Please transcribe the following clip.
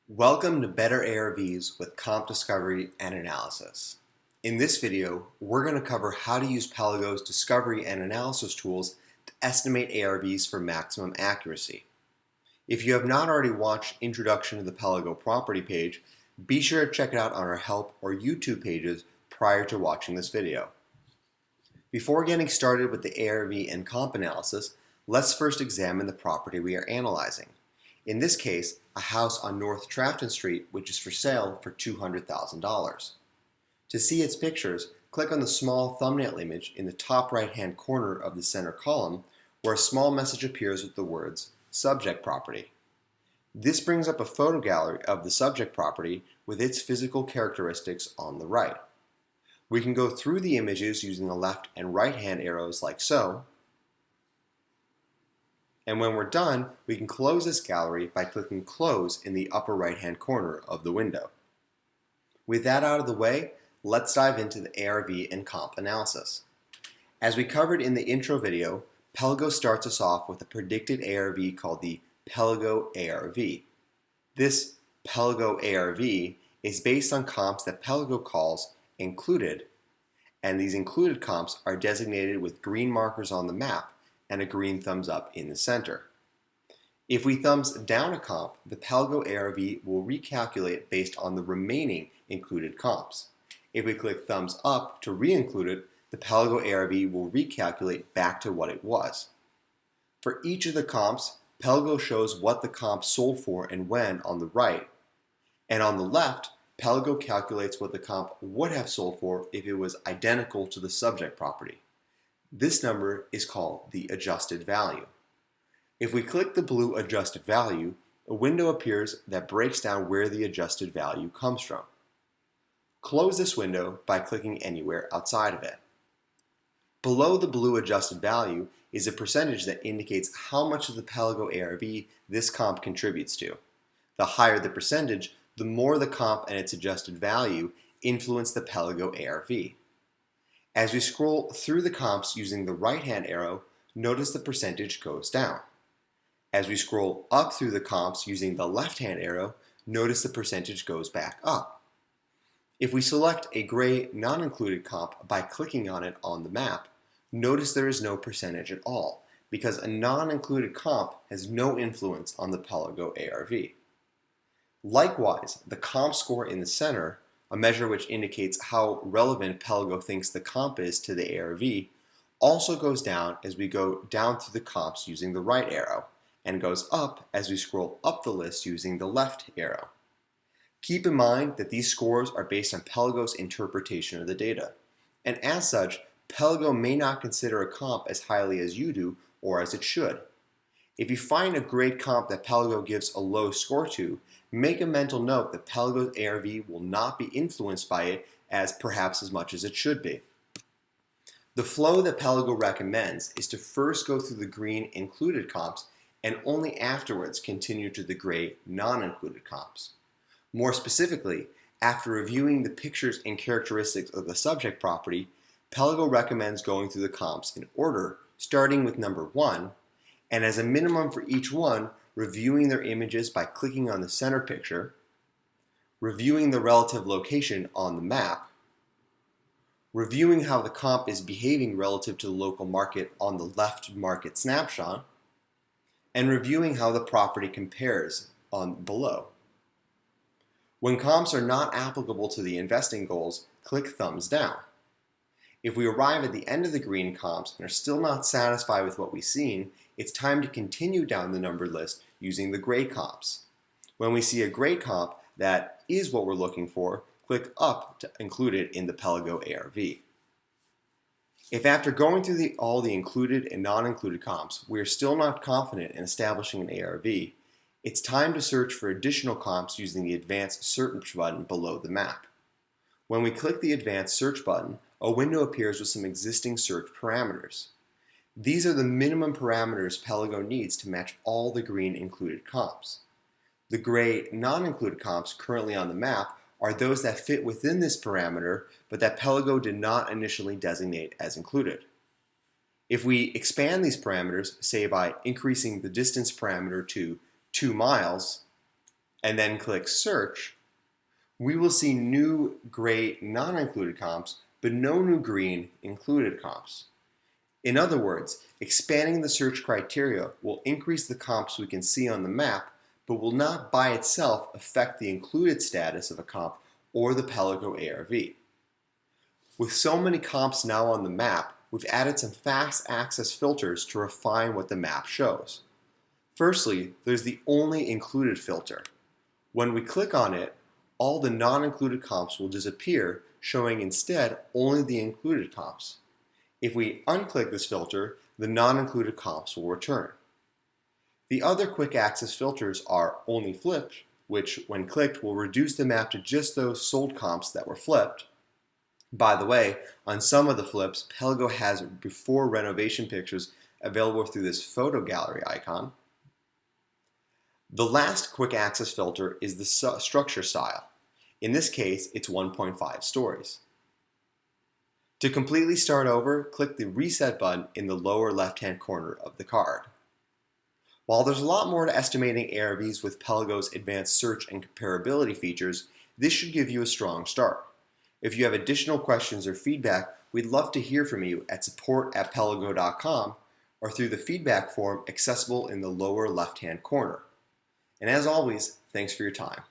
Welcome to Better ARVs with Comp Discovery and Analysis. In this video, we're going to cover how to use Pelago's discovery and analysis tools to estimate ARVs for maximum accuracy. If you have not already watched Introduction to the Pelago property page, be sure to check it out on our help or YouTube pages prior to watching this video. Before getting started with the ARV and comp analysis, let's first examine the property we are analyzing. In this case, a house on North Trafton Street, which is for sale for $200,000. To see its pictures, click on the small thumbnail image in the top right-hand corner of the center column, where a small message appears with the words Subject Property. This brings up a photo gallery of the subject property with its physical characteristics on the right. We can go through the images using the left and right-hand arrows like so. And when we're done, we can close this gallery by clicking Close in the upper right-hand corner of the window. With that out of the way, let's dive into the ARV and comp analysis. As we covered in the intro video, Pelago starts us off with a predicted ARV called the Pelago ARV. This Pelago ARV is based on comps that Pelago calls included, and these included comps are designated with green markers on the map and a green thumbs up in the center. If we thumbs down a comp, the Pelago ARV will recalculate based on the remaining included comps. If we click thumbs up to re-include it, the Pelago ARV will recalculate back to what it was. For each of the comps, Pelago shows what the comp sold for and when on the right, and on the left, Pelago calculates what the comp would have sold for if it was identical to the subject property. This number is called the adjusted value. If we click the blue adjusted value, a window appears that breaks down where the adjusted value comes from. Close this window by clicking anywhere outside of it. Below the blue adjusted value is a percentage that indicates how much of the Pelago ARV this comp contributes to. The higher the percentage, the more the comp and its adjusted value influence the Pelago ARV. As we scroll through the comps using the right-hand arrow, notice the percentage goes down. As we scroll up through the comps using the left-hand arrow, notice the percentage goes back up. If we select a gray non-included comp by clicking on it on the map, notice there is no percentage at all, because a non-included comp has no influence on the Pelago ARV. Likewise, the comp score in the center, a measure which indicates how relevant Pelago thinks the comp is to the ARV, also goes down as we go down through the comps using the right arrow, and goes up as we scroll up the list using the left arrow. Keep in mind that these scores are based on Pelago's interpretation of the data, and as such, Pelago may not consider a comp as highly as you do or as it should. If you find a great comp that Pelago gives a low score to, make a mental note that Pelago's ARV will not be influenced by it perhaps as much as it should be. The flow that Pelago recommends is to first go through the green included comps and only afterwards continue to the gray non-included comps. More specifically, after reviewing the pictures and characteristics of the subject property, Pelago recommends going through the comps in order, starting with number 1, and as a minimum for each one, reviewing their images by clicking on the center picture, reviewing the relative location on the map, reviewing how the comp is behaving relative to the local market on the left market snapshot, and reviewing how the property compares on below. When comps are not applicable to the investing goals, click thumbs down. If we arrive at the end of the green comps and are still not satisfied with what we've seen, it's time to continue down the numbered list using the gray comps. When we see a gray comp that is what we're looking for, click up to include it in the Pelago ARV. If after going through all the included and non-included comps, we are still not confident in establishing an ARV, it's time to search for additional comps using the Advanced Search button below the map. When we click the Advanced Search button, a window appears with some existing search parameters. These are the minimum parameters Pelago needs to match all the green included comps. The gray non-included comps currently on the map are those that fit within this parameter, but that Pelago did not initially designate as included. If we expand these parameters, say by increasing the distance parameter to 2 miles, and then click Search, we will see new gray non-included comps, but no new green included comps. In other words, expanding the search criteria will increase the comps we can see on the map, but will not by itself affect the included status of a comp or the Pelago ARV. With so many comps now on the map, we've added some fast access filters to refine what the map shows. Firstly, there's the Only Included filter. When we click on it, all the non-included comps will disappear, showing instead only the included comps. If we unclick this filter, the non-included comps will return. The other quick access filters are Only Flipped, which when clicked will reduce the map to just those sold comps that were flipped. By the way, on some of the flips, Pelago has before renovation pictures available through this photo gallery icon. The last quick access filter is the structure style. In this case, it's 1.5 stories. To completely start over, click the Reset button in the lower left-hand corner of the card. While there's a lot more to estimating ARVs with Pelago's advanced search and comparability features, this should give you a strong start. If you have additional questions or feedback, we'd love to hear from you at support@pelago.com or through the feedback form accessible in the lower left-hand corner. And as always, thanks for your time.